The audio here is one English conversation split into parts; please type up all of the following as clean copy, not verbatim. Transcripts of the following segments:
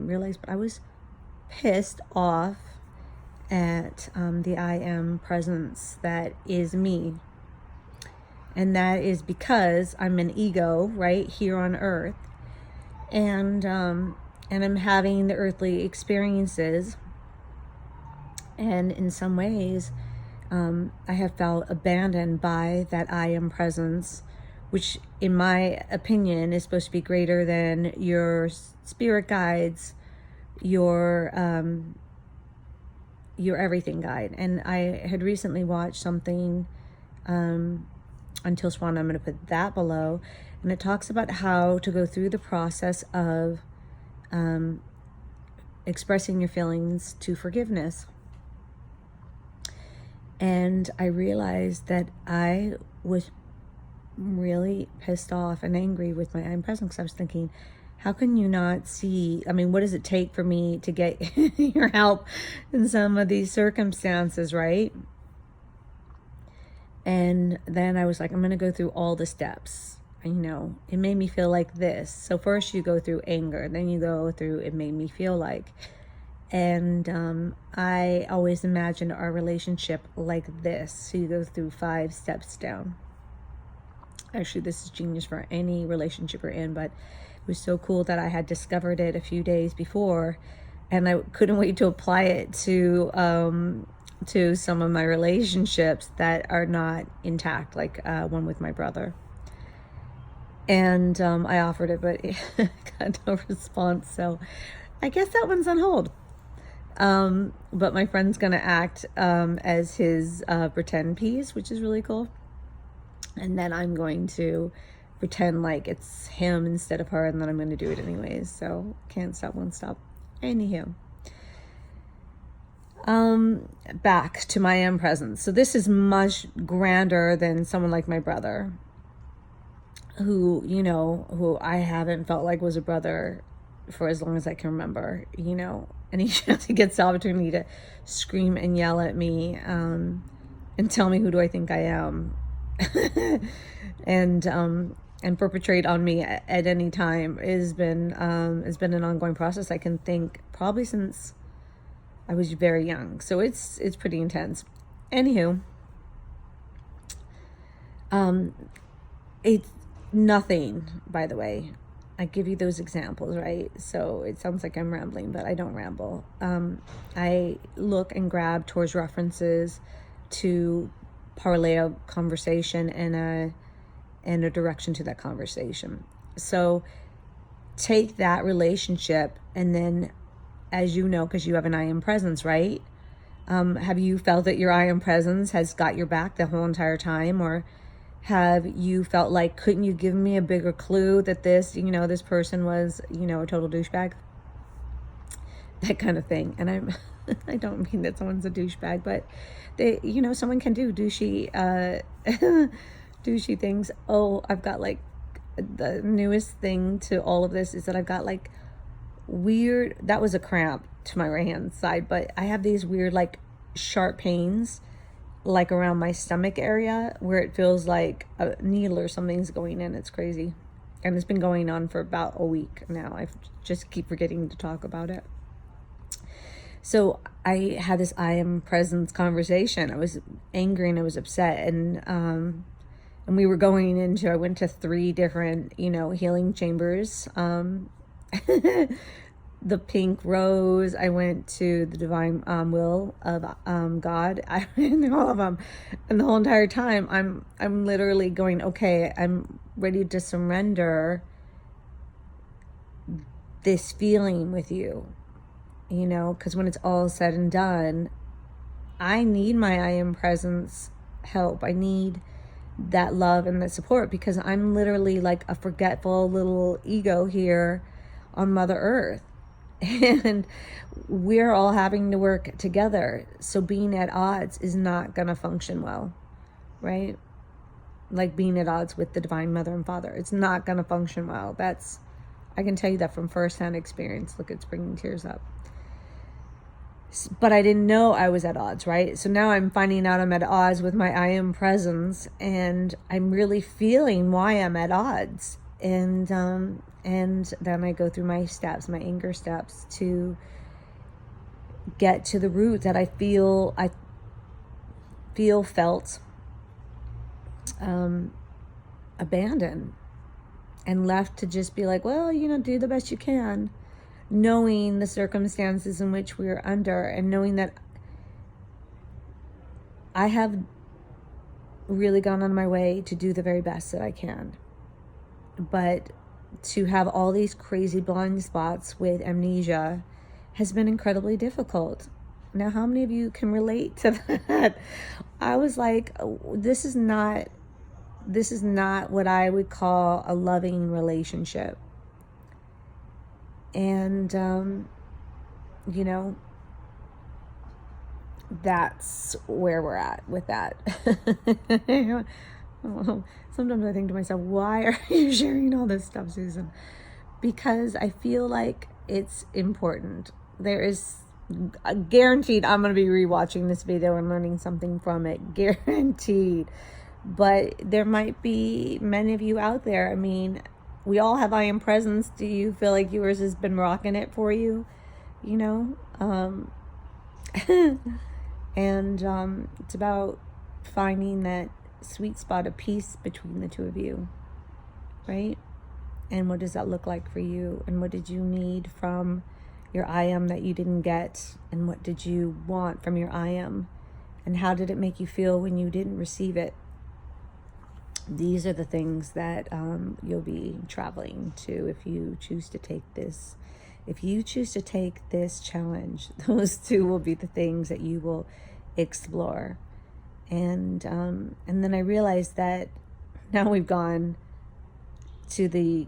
didn't realize, but I was pissed off at the I am presence that is me. And that is because I'm an ego right here on earth. And I'm having the earthly experiences. And in some ways, I have felt abandoned by that I am presence, which in my opinion is supposed to be greater than your spirit guides, your everything guide. And I had recently watched something, Until Swan, I'm going to put that below, and it talks about how to go through the process of expressing your feelings to forgiveness. And I realized that I was really pissed off and angry with my I'm present, because I was thinking, how can you not see? I mean, what does it take for me to get your help in some of these circumstances, right? And then I was like, I'm going to go through all the steps. You know, it made me feel like this. So first you go through anger, then you go through it made me feel like. And I always imagined our relationship like this. So you go through 5 steps down. Actually, this is genius for any relationship you're in, but it was so cool that I had discovered it a few days before, and I couldn't wait to apply it to some of my relationships that are not intact, like one with my brother. And I offered it, but it got no response. So I guess that one's on hold. But my friend's going to act as his pretend piece, which is really cool. And then I'm going to pretend like it's him instead of her, and then I'm going to do it anyways. So can't stop, won't stop. Anywho. Back to my am presence. So this is much grander than someone like my brother, who I haven't felt like was a brother for as long as I can remember, and he gets the opportunity to scream and yell at me, and tell me who do I think I am, and perpetrate on me at any time has been an ongoing process. I can think probably since I was very young, so it's pretty intense. Anywho, it's nothing, by the way. I give you those examples, right? So it sounds like I'm rambling, but I don't ramble. I look and grab towards references to parlay a conversation and a direction to that conversation. So take that relationship, and then, as you know, because you have an I am presence, right? Have you felt that your I am presence has got your back the whole entire time? Or have you felt like, couldn't you give me a bigger clue that this person was, a total douchebag? That kind of thing. And I don't mean that someone's a douchebag, but they, someone can do douchey, douchey things. Oh, I've got like the newest thing to all of this is that I've got like weird, that was a cramp to my right hand side, but I have these weird like sharp pains like around my stomach area where it feels like a needle or something's going in. It's crazy. And it's been going on for about a week now. I just keep forgetting to talk about it. So I had this I am presence conversation. I was angry and I was upset, and we were going into, I went to 3 different, healing chambers. The pink rose, I went to the divine will of God. I went to all of them, and the whole entire time I'm literally going, okay, I'm ready to surrender this feeling with you, because when it's all said and done, I need my I am presence help. I need that love and that support, because I'm literally like a forgetful little ego here on Mother Earth. And we're all having to work together. So being at odds is not going to function well, right? Like being at odds with the Divine Mother and Father. It's not going to function well. I can tell you that from firsthand experience. Look, it's bringing tears up. But I didn't know I was at odds, right? So now I'm finding out I'm at odds with my I am presence, and I'm really feeling why I'm at odds. And then I go through my steps, my anger steps, to get to the root that I felt abandoned and left to just be like, well, do the best you can, knowing the circumstances in which we're under, and knowing that I have really gone on my way to do the very best that I can. But to have all these crazy blind spots with amnesia has been incredibly difficult. Now, how many of you can relate to that? I was like, this is not what I would call a loving relationship. And, that's where we're at with that. Sometimes I think to myself, why are you sharing all this stuff, Susan? Because I feel like it's important. There is guaranteed I'm going to be rewatching this video and learning something from it. Guaranteed. But there might be many of you out there. I mean, we all have I am presence. Do you feel like yours has been rocking it for you? And it's about finding that sweet spot of peace between the two of you, right? And what does that look like for you? And what did you need from your I am that you didn't get? And what did you want from your I am? And how did it make you feel when you didn't receive it? These are the things that you'll be traveling to if you choose to take this. If you choose to take this challenge, those two will be the things that you will explore. And then I realized that now we've gone to the,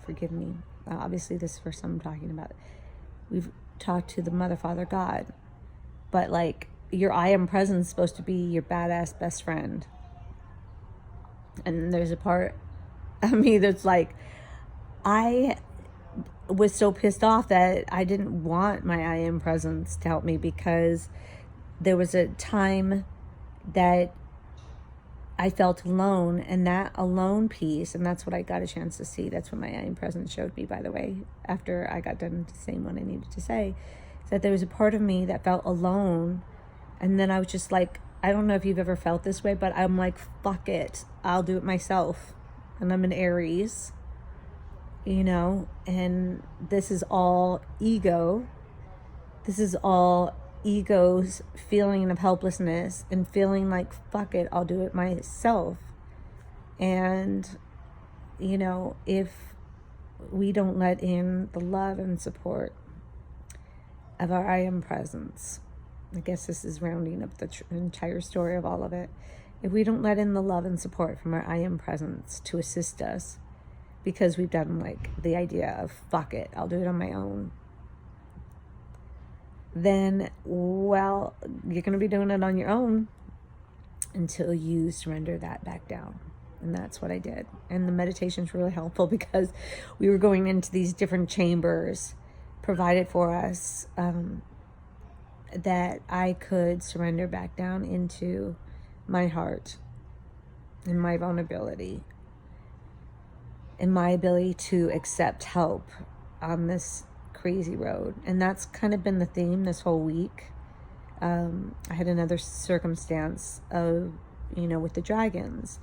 forgive me, obviously this is the first time I'm talking about it. We've talked to the Mother, Father, God, but like your I am presence is supposed to be your badass best friend. And there's a part of me that's like, I was so pissed off that I didn't want my I am presence to help me, because there was a time that I felt alone, and that alone piece, and that's what I got a chance to see. That's what my I am presence showed me, by the way, after I got done saying what I needed to say, is that there was a part of me that felt alone. And then I was just like, I don't know if you've ever felt this way, but I'm like, fuck it, I'll do it myself. And I'm an Aries, and this is all ego. This is all ego's feeling of helplessness and feeling like, fuck it, I'll do it myself. And, if we don't let in the love and support of our I am presence, I guess this is rounding up the entire story of all of it. If we don't let in the love and support from our I am presence to assist us, because we've done like the idea of, fuck it, I'll do it on my own, then, well, you're going to be doing it on your own until you surrender that back down. And that's what I did. And the meditation's really helpful, because we were going into these different chambers provided for us, that I could surrender back down into my heart and my vulnerability and my ability to accept help on this crazy road. And that's kind of been the theme this whole week. I had another circumstance of, with the dragons,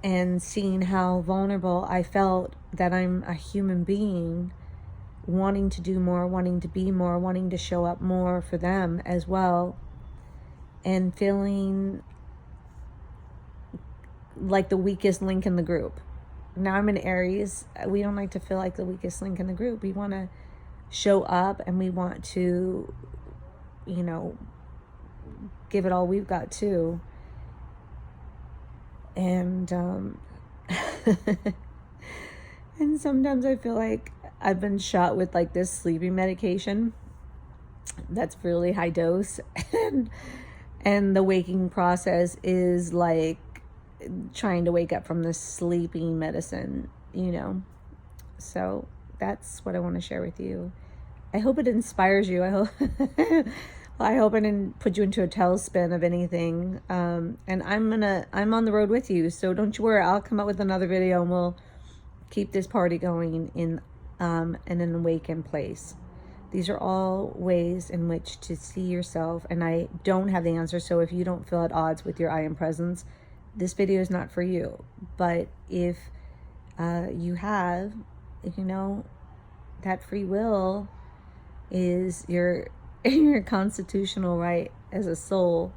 and seeing how vulnerable I felt, that I'm a human being wanting to do more, wanting to be more, wanting to show up more for them as well, and feeling like the weakest link in the group. Now I'm an Aries. We don't like to feel like the weakest link in the group. We want to show up, and we want to, give it all we've got too. And and sometimes I feel like I've been shot with like this sleeping medication that's really high dose, and the waking process is like trying to wake up from this sleeping medicine, So that's what I want to share with you. I hope it inspires you. I hope Well, I hope I didn't put you into a tailspin of anything. And I'm on the road with you, so don't you worry. I'll come up with another video and we'll keep this party going in an awakened place. These are all ways in which to see yourself, and I don't have the answer. So if you don't feel at odds with your I am presence, this video is not for you. But if you have, that free will is your constitutional right as a soul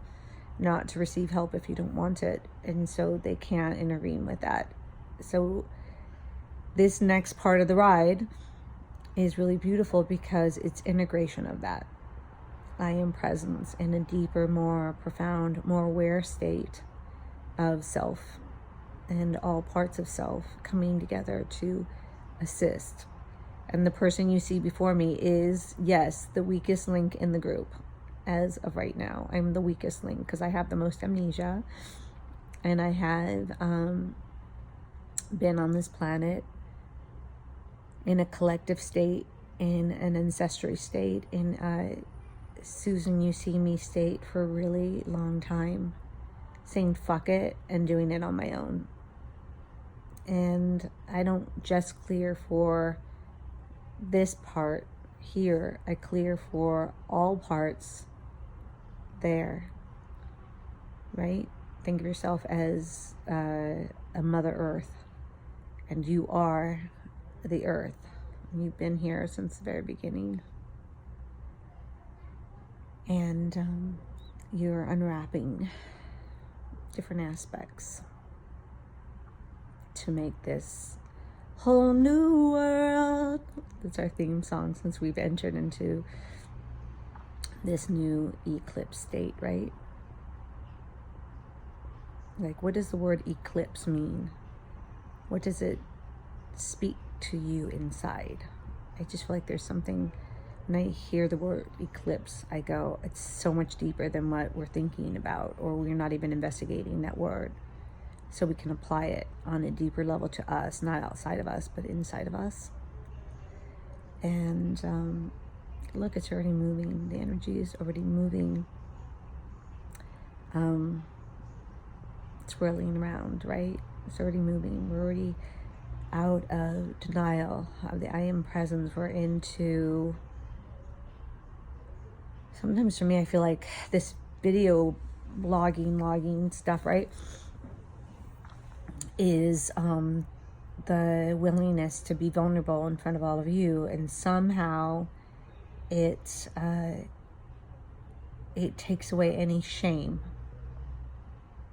not to receive help if you don't want it, and so they can't intervene with that. So this next part of the ride is really beautiful because it's integration of that I am presence in a deeper, more profound, more aware state of self and all parts of self coming together to assist. And the person you see before me is, yes, the weakest link in the group as of right now. I'm the weakest link because I have the most amnesia, and I have been on this planet in a collective state, in an ancestry state, in a Susan you see me state for a really long time, saying fuck it and doing it on my own. And I don't just clear for this part here, I clear for all parts there, right? Think of yourself as a Mother Earth, and you are the earth. You've been here since the very beginning, and you're unwrapping different aspects to make this whole new world. That's our theme song since we've entered into this new eclipse state, right? Like, what does the word eclipse mean? What does it speak to you inside? I just feel like there's something, when I hear the word eclipse, I go, it's so much deeper than what we're thinking about, or we're not even investigating that word. So we can apply it on a deeper level to us, not outside of us, but inside of us. And look, it's already moving. The energy is already moving. It's whirling around, right? It's already moving. We're already out of denial of the I am presence. We're into, sometimes for me, I feel like this video logging stuff, right, is the willingness to be vulnerable in front of all of you, and somehow it takes away any shame.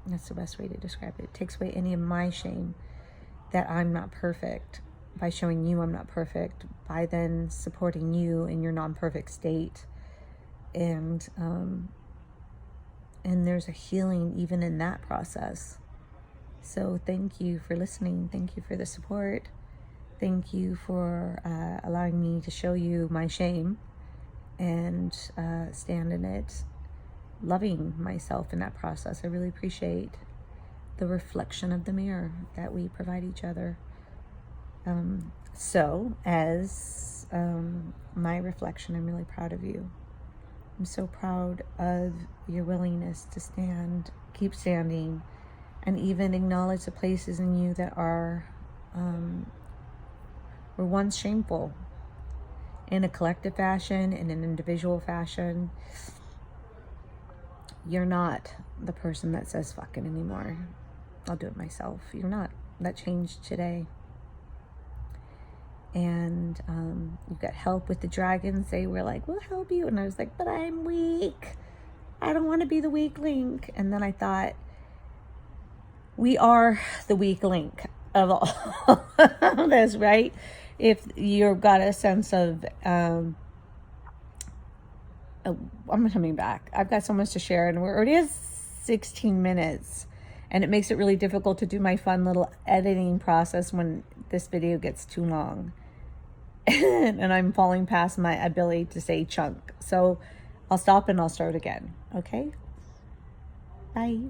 That's the best way to describe it. It takes away any of my shame that I'm not perfect, by showing you I'm not perfect, by then supporting you in your non-perfect state. And there's a healing even in that process. So thank you for listening. Thank you for the support. Thank you for allowing me to show you my shame and stand in it, loving myself in that process. I really appreciate the reflection of the mirror that we provide each other. So as my reflection, I'm really proud of you. I'm so proud of your willingness to stand, keep standing, and even acknowledge the places in you that were once shameful, in a collective fashion, in an individual fashion. You're not the person that says fuck it anymore. I'll do it myself. You're not. That changed today. And you got help with the dragons. They were like, we'll help you. And I was like, but I'm weak. I don't want to be the weak link. And then I thought, we are the weak link of all this, right? If you've got a sense of, I'm coming back. I've got so much to share, and we're already at 16 minutes. And it makes it really difficult to do my fun little editing process when this video gets too long. And I'm falling past my ability to say chunk. So I'll stop and I'll start again. Okay? Bye.